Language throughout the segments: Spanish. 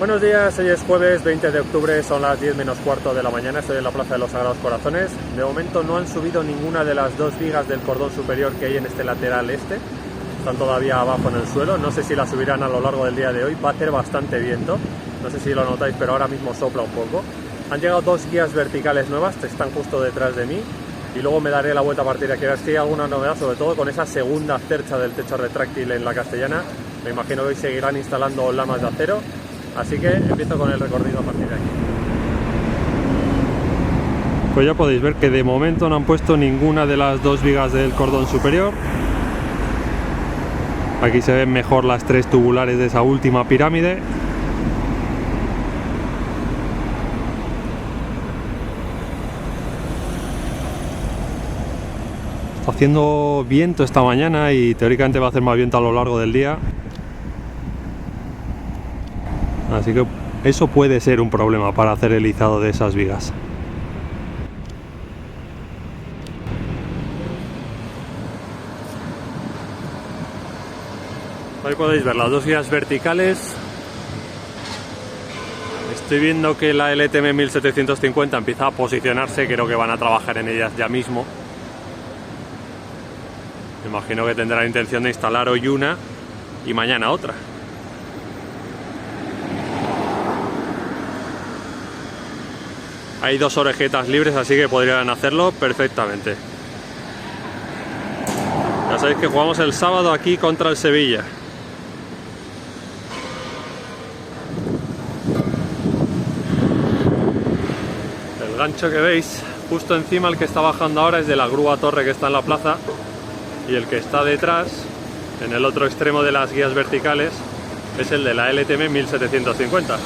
Buenos días, hoy es jueves 20 de octubre, son las 10 menos cuarto de la mañana, estoy en la Plaza de los Sagrados Corazones. De momento no han subido ninguna de las dos vigas del cordón superior que hay en este lateral este, están todavía abajo en el suelo, no sé si las subirán a lo largo del día de hoy, va a hacer bastante viento, no sé si lo notáis, pero ahora mismo sopla un poco. Han llegado dos guías verticales nuevas, están justo detrás de mí, y luego me daré la vuelta a partir de aquí a ver si hay alguna novedad, sobre todo con esa segunda cercha del techo retráctil en la Castellana. Me imagino que hoy seguirán instalando lamas de acero. Así que empiezo con el recorrido a partir de aquí. Pues ya podéis ver que de momento no han puesto ninguna de las dos vigas del cordón superior. Aquí se ven mejor las tres tubulares de esa última pirámide. Está haciendo viento esta mañana y teóricamente va a hacer más viento a lo largo del día. Así que eso puede ser un problema para hacer el izado de esas vigas. Ahí podéis ver las dos guías verticales. Estoy viendo que la LTM 1750 empieza a posicionarse, creo que van a trabajar en ellas ya mismo. Me imagino que tendrán intención de instalar hoy una y mañana otra. Hay dos orejetas libres, así que podrían hacerlo perfectamente. Ya sabéis que jugamos el sábado aquí contra el Sevilla. El gancho que veis justo encima, el que está bajando ahora, es de la grúa torre que está en la plaza. Y el que está detrás, en el otro extremo de las guías verticales, es el de la LTM 1750.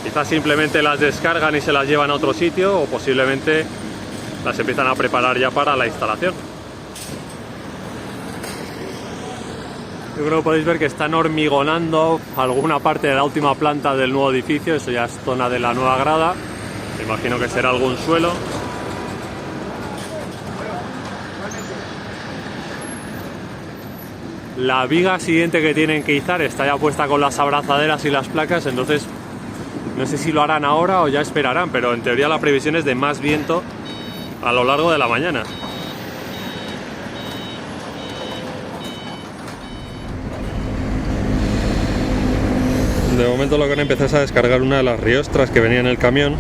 Quizás simplemente las descargan y se las llevan a otro sitio, o posiblemente las empiezan a preparar ya para la instalación. Yo creo que podéis ver que están hormigonando alguna parte de la última planta del nuevo edificio, eso ya es zona de la nueva grada, me imagino que será algún suelo. La viga siguiente que tienen que izar está ya puesta con las abrazaderas y las placas, entonces no sé si lo harán ahora o ya esperarán, pero en teoría la previsión es de más viento a lo largo de la mañana. De momento lo que han empezado es a descargar una de las riostras que venía en el camión.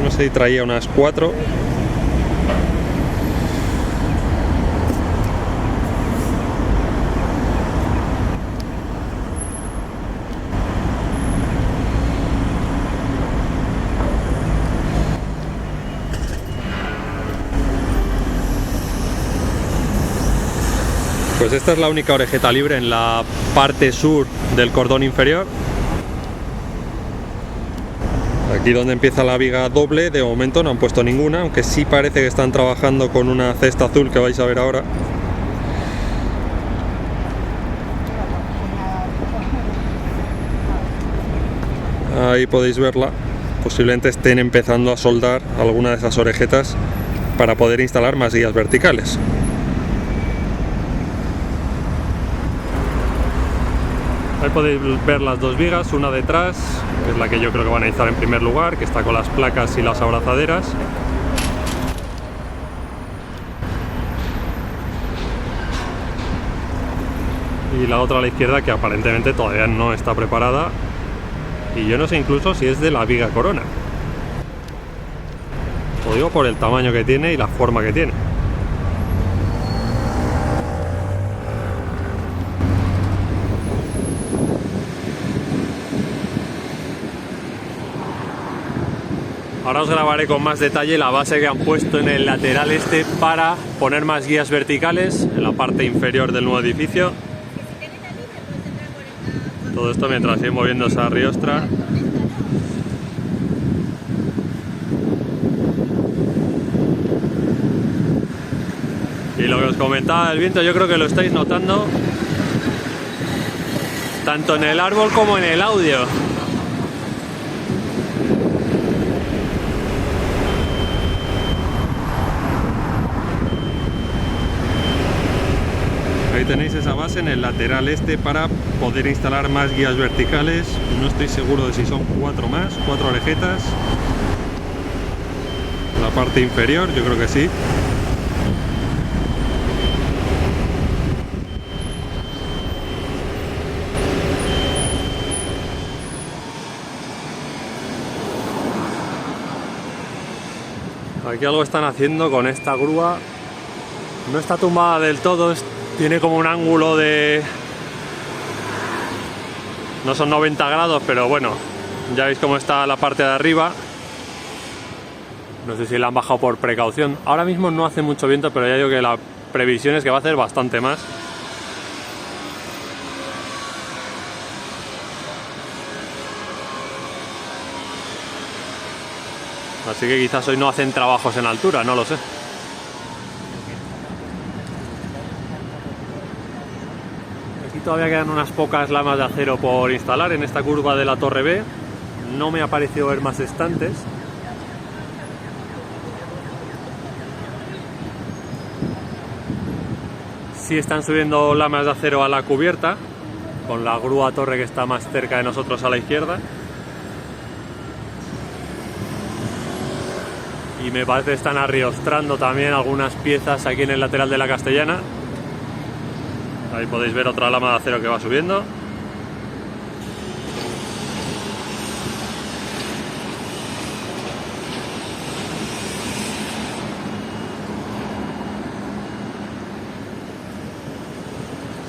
No sé si traía unas 4. Pues esta es la única orejeta libre en la parte sur del cordón inferior. Aquí donde empieza la viga doble, de momento no han puesto ninguna, aunque sí parece que están trabajando con una cesta azul que vais a ver ahora. Ahí podéis verla. Posiblemente estén empezando a soldar alguna de esas orejetas para poder instalar más guías verticales. Ahí podéis ver las dos vigas, una detrás, que es la que yo creo que van a izar en primer lugar, que está con las placas y las abrazaderas. Y la otra a la izquierda, que aparentemente todavía no está preparada. Y yo no sé incluso si es de la viga corona. Lo digo por el tamaño que tiene y la forma que tiene. Ahora os grabaré con más detalle la base que han puesto en el lateral este para poner más guías verticales en la parte inferior del nuevo edificio. Todo esto mientras sigue moviendo esa riostra. Y lo que os comentaba del viento, yo creo que lo estáis notando tanto en el árbol como en el audio. tenéis esa base en el lateral este para poder instalar más guías verticales. No estoy seguro de si son 4 más, 4 orejetas. La parte inferior, yo creo que sí. Aquí algo están haciendo con esta grúa. No está tumbada del todo, tiene como un ángulo de... no son 90 grados, pero bueno, ya veis cómo está la parte de arriba. No sé si la han bajado por precaución. Ahora mismo no hace mucho viento, pero ya digo que la previsión es que va a hacer bastante más. Así que quizás hoy no hacen trabajos en altura, no lo sé. Aquí todavía quedan unas pocas lamas de acero por instalar en esta curva de la Torre B. No me ha parecido ver más estantes. Sí están subiendo lamas de acero a la cubierta, con la grúa torre que está más cerca de nosotros a la izquierda. Y me parece que están arriostrando también algunas piezas aquí en el lateral de la Castellana. Ahí podéis ver otra lama de acero que va subiendo.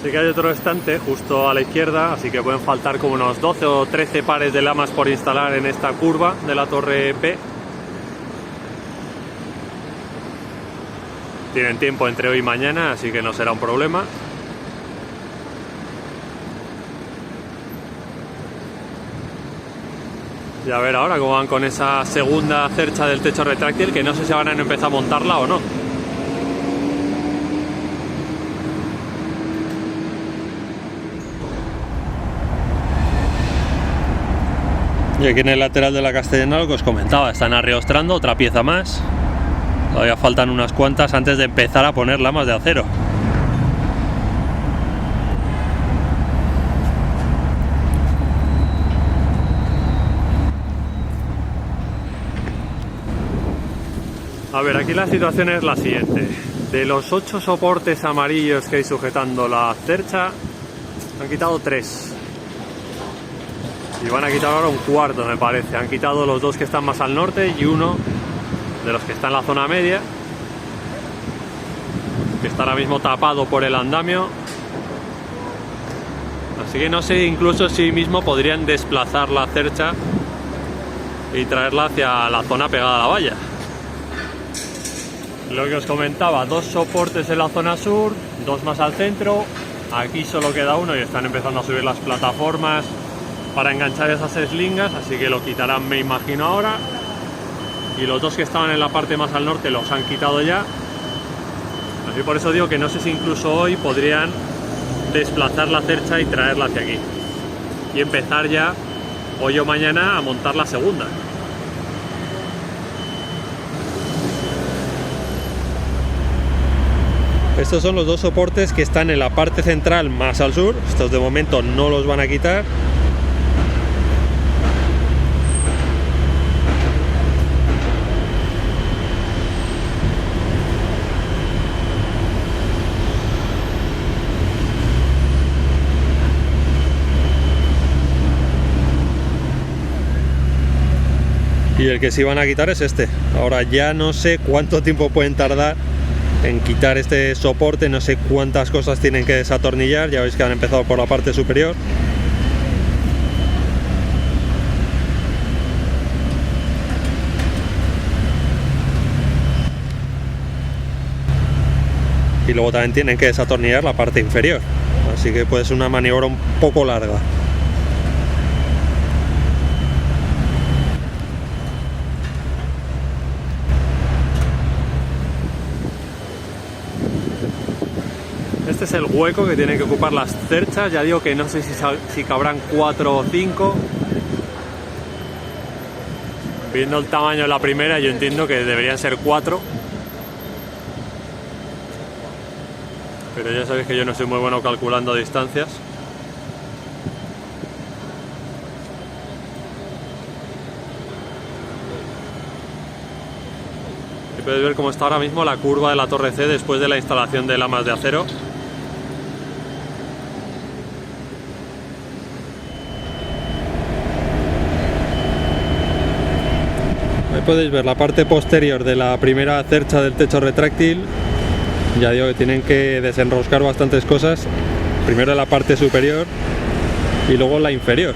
Sí que hay otro estante justo a la izquierda, así que pueden faltar como unos 12 o 13 pares de lamas por instalar en esta curva de la Torre B. Tienen tiempo entre hoy y mañana, así que no será un problema. Y a ver ahora cómo van con esa segunda cercha del techo retráctil, que no sé si van a empezar a montarla o no. Y aquí en el lateral de la Castellana, lo que os comentaba, están arriostrando otra pieza más. Todavía faltan unas cuantas antes de empezar a poner lamas de acero. A ver, aquí la situación es la siguiente. De los 8 soportes amarillos que hay sujetando la cercha, han quitado 3. Y van a quitar ahora un cuarto, me parece. Han quitado los 2 que están más al norte y uno de los que está en la zona media, que está ahora mismo tapado por el andamio. Así que no sé incluso si mismo podrían desplazar la cercha y traerla hacia la zona pegada a la valla. Lo que os comentaba, 2 soportes en la zona sur, 2 más al centro. Aquí solo queda uno y están empezando a subir las plataformas para enganchar esas eslingas, así que lo quitarán, me imagino, ahora. Y los 2 que estaban en la parte más al norte los han quitado ya. Así por eso digo que no sé si incluso hoy podrían desplazar la cercha y traerla hacia aquí. Y empezar ya, hoy o mañana, a montar la segunda. Estos son los 2 soportes que están en la parte central más al sur. Estos de momento no los van a quitar. Y el que sí van a quitar es este. Ahora ya no sé cuánto tiempo pueden tardar en quitar este soporte, no sé cuántas cosas tienen que desatornillar. Ya veis que han empezado por la parte superior. Y luego también tienen que desatornillar la parte inferior. Así que puede ser una maniobra un poco larga. Este es el hueco que tienen que ocupar las cerchas. Ya digo que no sé si cabrán 4 o 5. Viendo el tamaño de la primera, yo entiendo que deberían ser 4. pero ya sabéis que yo no soy muy bueno calculando distancias. Y podéis ver cómo está ahora mismo la curva de la Torre C después de la instalación de lamas de acero. Ahí podéis ver la parte posterior de la primera cercha del techo retráctil. Ya digo que tienen que desenroscar bastantes cosas. Primero la parte superior y luego la inferior.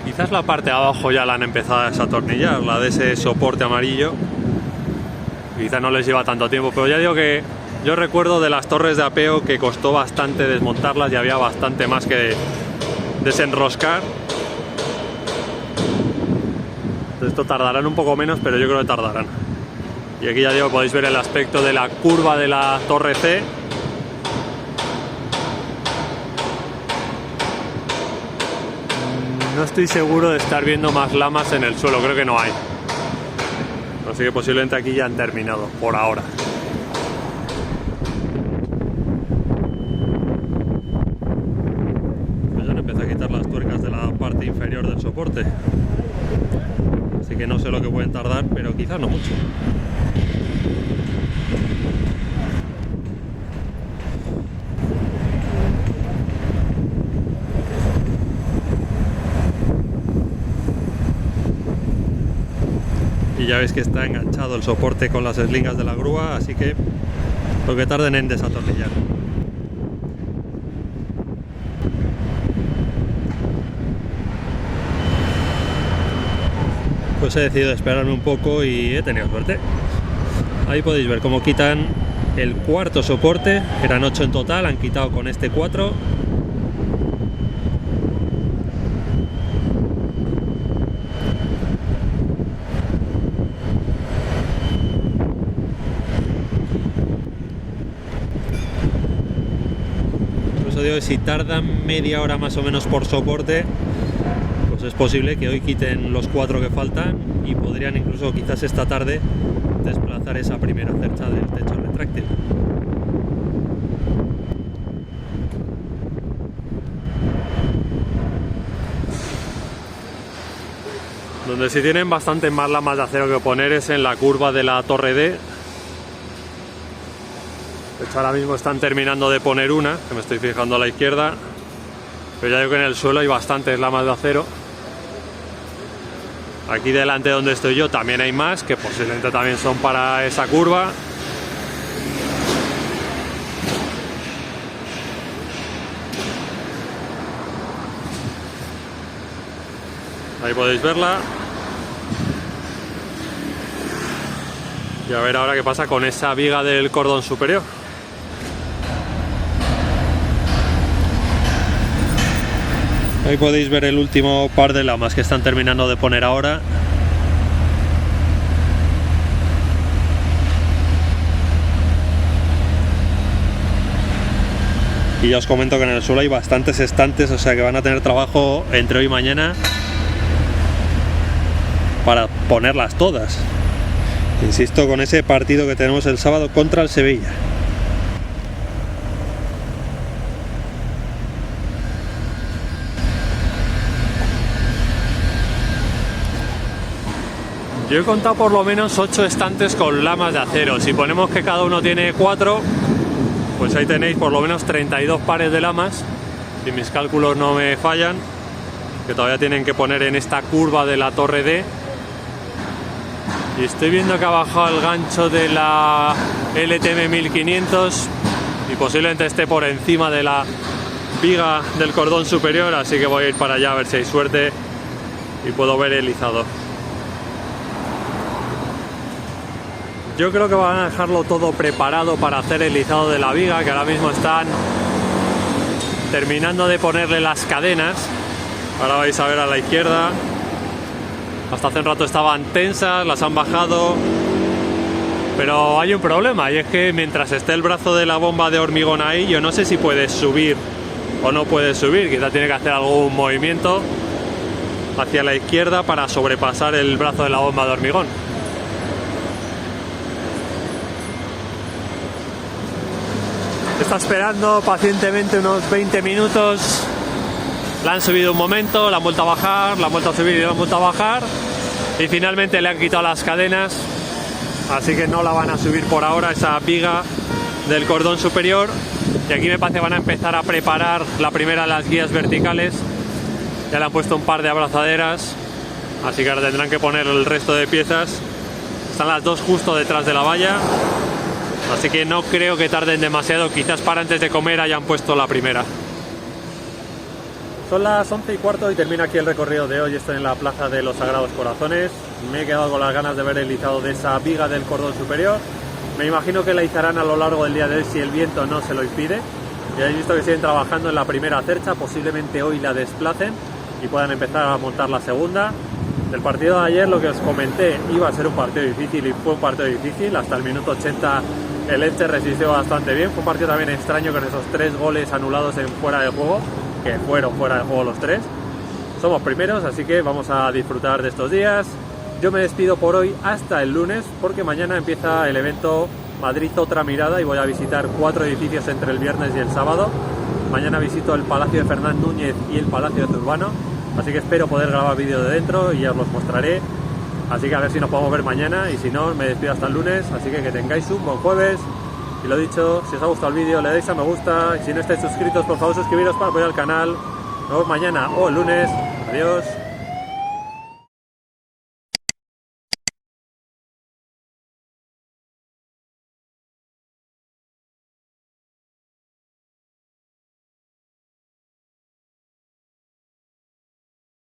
Quizás la parte de abajo ya la han empezado a desatornillar, la de ese soporte amarillo. Quizás no les lleva tanto tiempo, pero ya digo que yo recuerdo de las torres de apeo que costó bastante desmontarlas y había bastante más que desenroscar. Entonces esto tardarán un poco menos, pero yo creo que tardarán. Y aquí ya digo, podéis ver el aspecto de la curva de la Torre C. No estoy seguro de estar viendo más lamas en el suelo, creo que no hay. Así que posiblemente aquí ya han terminado, por ahora. Pues ya han empezado a quitar las tuercas de la parte inferior del soporte. Así que no sé lo que pueden tardar, pero quizás no mucho. Y ya veis que está enganchado el soporte con las eslingas de la grúa, así que lo que tarden en desatornillar. Pues he decidido esperarme un poco y he tenido suerte. Ahí podéis ver cómo quitan el cuarto soporte, eran 8 en total, han quitado con este 4. Digo que si tardan media hora más o menos por soporte, pues es posible que hoy quiten los 4 que faltan y podrían incluso quizás esta tarde desplazar esa primera cercha del techo retráctil. Donde sí tienen bastante más lamas de acero que poner es en la curva de la Torre D. De hecho, ahora mismo están terminando de poner una, que me estoy fijando a la izquierda, pero ya digo que en el suelo hay bastantes lamas de acero. Aquí delante donde estoy yo también hay más, que posiblemente también son para esa curva. Ahí podéis verla. Y a ver ahora qué pasa con esa viga del cordón superior. Ahí podéis ver el último par de lamas que están terminando de poner ahora. Y ya os comento que en el suelo hay bastantes estantes, o sea que van a tener trabajo entre hoy y mañana para ponerlas todas. Insisto, con ese partido que tenemos el sábado contra el Sevilla. Yo he contado por lo menos 8 estantes con lamas de acero. Si ponemos que cada uno tiene 4, pues ahí tenéis por lo menos 32 pares de lamas, si mis cálculos no me fallan, que todavía tienen que poner en esta curva de la Torre D. Y estoy viendo que ha bajado el gancho de la LTM 1500 y posiblemente esté por encima de la viga del cordón superior, así que voy a ir para allá a ver si hay suerte y puedo ver el izado. Yo creo que van a dejarlo todo preparado para hacer el izado de la viga, que ahora mismo están terminando de ponerle las cadenas. Ahora vais a ver a la izquierda. Hasta hace un rato estaban tensas, las han bajado. Pero hay un problema, y es que mientras esté el brazo de la bomba de hormigón ahí, yo no sé si puedes subir o no puedes subir. Quizá tiene que hacer algún movimiento hacia la izquierda para sobrepasar el brazo de la bomba de hormigón. Está esperando pacientemente unos 20 minutos. La han subido un momento, la han vuelto a bajar, la han vuelto a subir y la han vuelto a bajar. Y finalmente le han quitado las cadenas. Así que no la van a subir por ahora, esa viga del cordón superior. Y aquí me parece que van a empezar a preparar la primera de las guías verticales. Ya le han puesto un par de abrazaderas. Así que ahora tendrán que poner el resto de piezas. Están las dos justo detrás de la valla. Así que no creo que tarden demasiado, quizás para antes de comer hayan puesto la primera. Son las 11:15 y termina aquí el recorrido de hoy. Estoy en la plaza de los Sagrados Corazones. Me he quedado con las ganas de ver el izado de esa viga del cordón superior. Me imagino que la izarán a lo largo del día de hoy si el viento no se lo impide. Ya habéis visto que siguen trabajando en la primera cercha, posiblemente hoy la desplacen y puedan empezar a montar la segunda. Del partido de ayer, lo que os comenté, iba a ser un partido difícil y fue un partido difícil. Hasta el minuto 80 el Elche resistió bastante bien. Fue un partido también extraño con esos 3 goles anulados en fuera de juego, que fueron fuera de juego los 3. Somos primeros, así que vamos a disfrutar de estos días. Yo me despido por hoy hasta el lunes, porque mañana empieza el evento Madrid Otra Mirada y voy a visitar 4 edificios entre el viernes y el sábado. Mañana visito el Palacio de Fernán Núñez y el Palacio de Zurbano, así que espero poder grabar vídeo de dentro y ya os los mostraré. Así que a ver si nos podemos ver mañana, y si no, me despido hasta el lunes. Así que tengáis un buen jueves. Y lo dicho, si os ha gustado el vídeo, le dais a me gusta. Y si no estáis suscritos, por favor suscribiros para apoyar al canal. Nos vemos mañana o el lunes. Adiós.